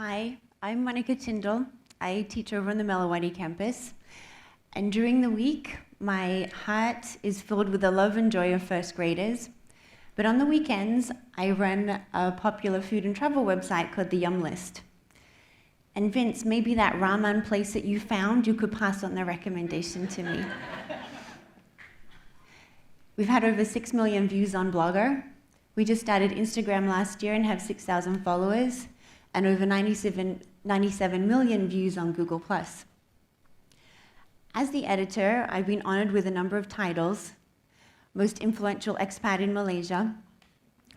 Hi, I'm Monica Tindall. I teach over on the Mellowati campus. And during the week, my heart is filled with the love and joy of first graders. But on the weekends, I run a popular food and travel website called the Yum List. And Vince, maybe that ramen place that you found, you could pass on the recommendation to me. We've had over 6 million views on Blogger. We just started Instagram last year and have 6,000 followers, and over 97 million views on Google+. As the editor, I've been honored with a number of titles: most influential expat in Malaysia,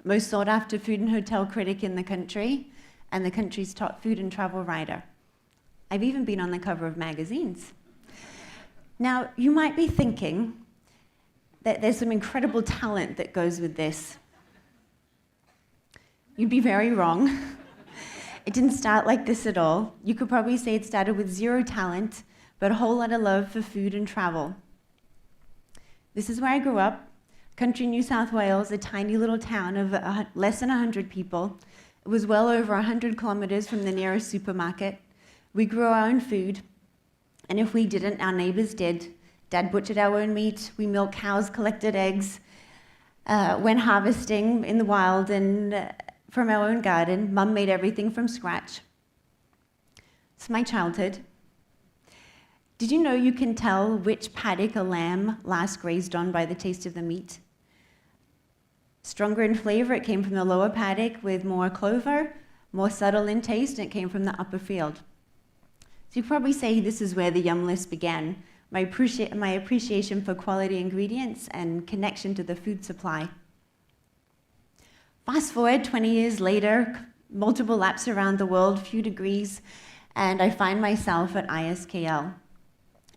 most sought after food and hotel critic in the country, and the country's top food and travel writer. I've even been on the cover of magazines. Now, you might be thinking that there's some incredible talent that goes with this. You'd be very wrong. It didn't start like this at all. You could probably say it started with zero talent, but a whole lot of love for food and travel. This is where I grew up, country New South Wales, a tiny little town of less than 100 people. It was well over 100 kilometers from the nearest supermarket. We grew our own food, and if we didn't, our neighbors did. Dad butchered our own meat, we milked cows, collected eggs, went harvesting in the wild and from our own garden. Mum made everything from scratch. It's my childhood. Did you know you can tell which paddock a lamb last grazed on by the taste of the meat? Stronger in flavor, it came from the lower paddock with more clover, more subtle in taste, and it came from the upper field. So you probably say this is where the Yum List began, my appreciation for quality ingredients and connection to the food supply. Fast forward 20 years later, multiple laps around the world, few degrees, and I find myself at ISKL.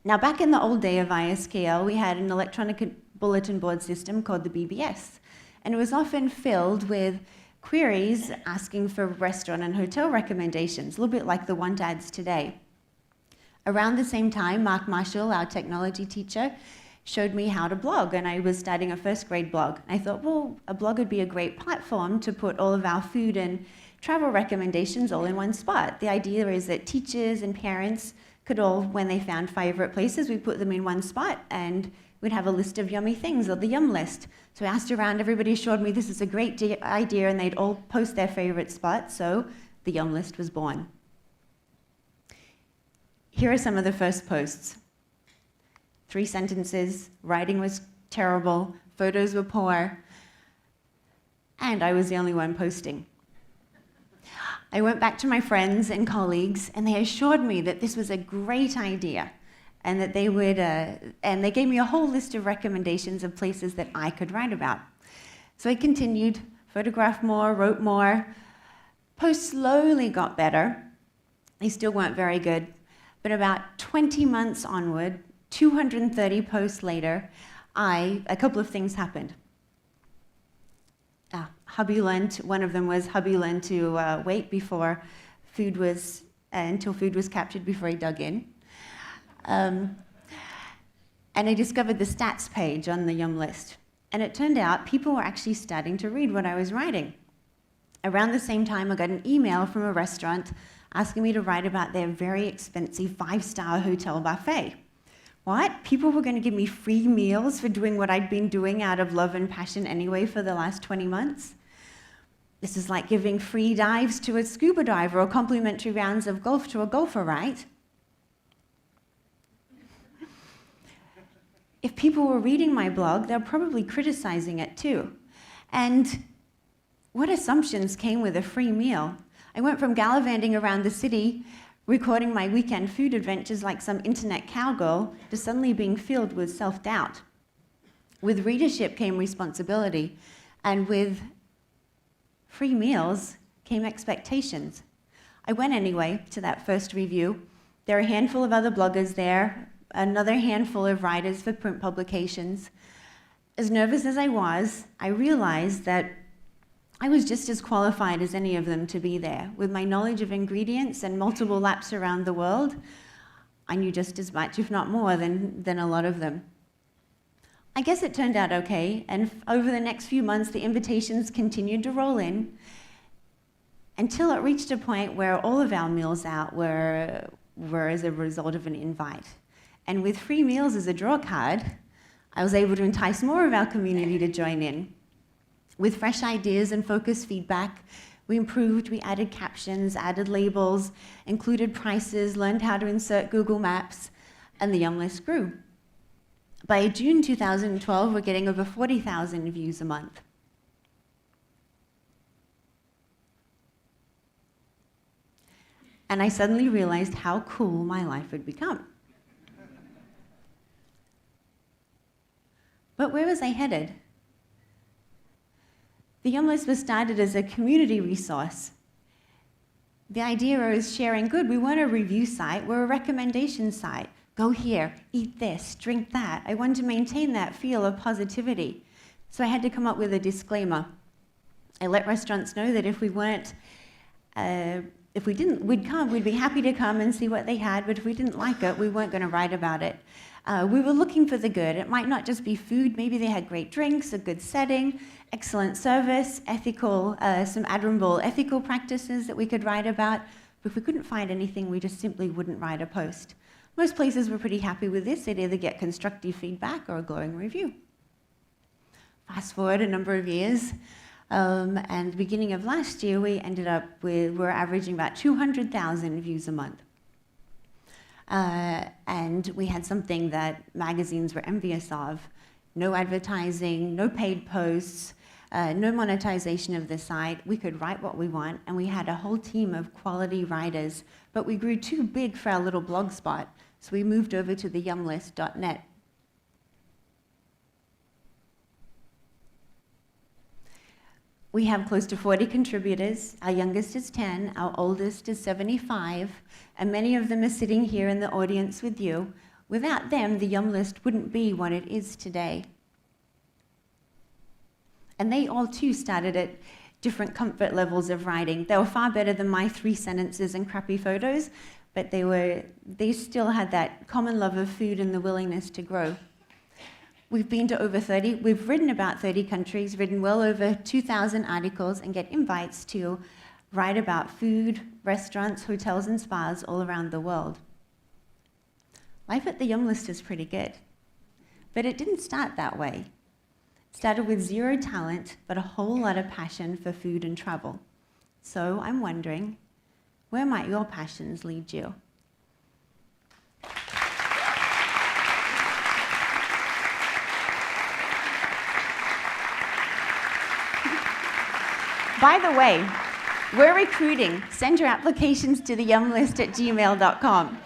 Now, back in the old day of ISKL, we had an electronic bulletin board system called the BBS, and it was often filled with queries asking for restaurant and hotel recommendations, a little bit like the want ads today. Around the same time, Mark Marshall, our technology teacher, showed me how to blog, and I was starting a first grade blog. I thought, well, a blog would be a great platform to put all of our food and travel recommendations all in one spot. The idea is that teachers and parents could all, when they found favorite places, we put them in one spot and we'd have a list of yummy things, or the Yum List. So I asked around, everybody assured me this is a great idea, and they'd all post their favorite spots, so the Yum List was born. Here are some of the first posts. 3 sentences, writing was terrible, photos were poor, and I was the only one posting. I went back to my friends and colleagues, and they assured me that this was a great idea, and that they would, and they gave me a whole list of recommendations of places that I could write about. So I continued, photographed more, wrote more. Posts slowly got better. They still weren't very good, but about 20 months onward, 230 posts later, a couple of things happened. One of them was hubby learned to wait before food was, until food was captured before he dug in. And I discovered the stats page on the Yum List. And it turned out people were actually starting to read what I was writing. Around the same time, I got an email from a restaurant asking me to write about their very expensive 5-star hotel buffet. What? People were going to give me free meals for doing what I'd been doing out of love and passion anyway for the last 20 months? This is like giving free dives to a scuba diver or complimentary rounds of golf to a golfer, right? If people were reading my blog, they're probably criticizing it too. And what assumptions came with a free meal? I went from gallivanting around the city, recording my weekend food adventures like some internet cowgirl, to suddenly being filled with self-doubt. With readership came responsibility, and with free meals came expectations. I went anyway to that first review. There were a handful of other bloggers there, another handful of writers for print publications. As nervous as I was, I realized that I was just as qualified as any of them to be there. With my knowledge of ingredients and multiple laps around the world, I knew just as much, if not more, than a lot of them. I guess it turned out okay, and over the next few months, the invitations continued to roll in, until it reached a point where all of our meals out were as a result of an invite. And with free meals as a draw card, I was able to entice more of our community to join in. With fresh ideas and focused feedback, we improved, we added captions, added labels, included prices, learned how to insert Google Maps, and the Yum List grew. By June 2012, we're getting over 40,000 views a month. And I suddenly realized how cool my life had become. But where was I headed? The Yum List was started as a community resource. The idea was sharing good. We weren't a review site, we're a recommendation site. Go here, eat this, drink that. I wanted to maintain that feel of positivity. So I had to come up with a disclaimer. I let restaurants know that if we didn't, we'd be happy to come and see what they had, but if we didn't like it, we weren't going to write about it. We were looking for the good. It might not just be food, maybe they had great drinks, a good setting, excellent service, ethical, some admirable ethical practices that we could write about. But if we couldn't find anything, we just simply wouldn't write a post. Most places were pretty happy with this. They'd either get constructive feedback or a glowing review. Fast forward a number of years, and the beginning of last year, we're averaging about 200,000 views a month. And we had something that magazines were envious of. No advertising, no paid posts, no monetization of the site. We could write what we want, and we had a whole team of quality writers, but we grew too big for our little blog spot, so we moved over to the yumlist.net. We have close to 40 contributors. Our youngest is 10, our oldest is 75, and many of them are sitting here in the audience with you. Without them, the Yum List wouldn't be what it is today. And they all too started at different comfort levels of writing. They were far better than my 3 sentences and crappy photos, but they still had that common love of food and the willingness to grow. We've been to over 30, we've written about 30 countries, written well over 2,000 articles, and get invites to write about food, restaurants, hotels, and spas all around the world. Life at the Yum List is pretty good. But it didn't start that way. It started with 0 talent, but a whole lot of passion for food and travel. So I'm wondering, where might your passions lead you? By the way, we're recruiting. Send your applications to the yumlist@gmail.com.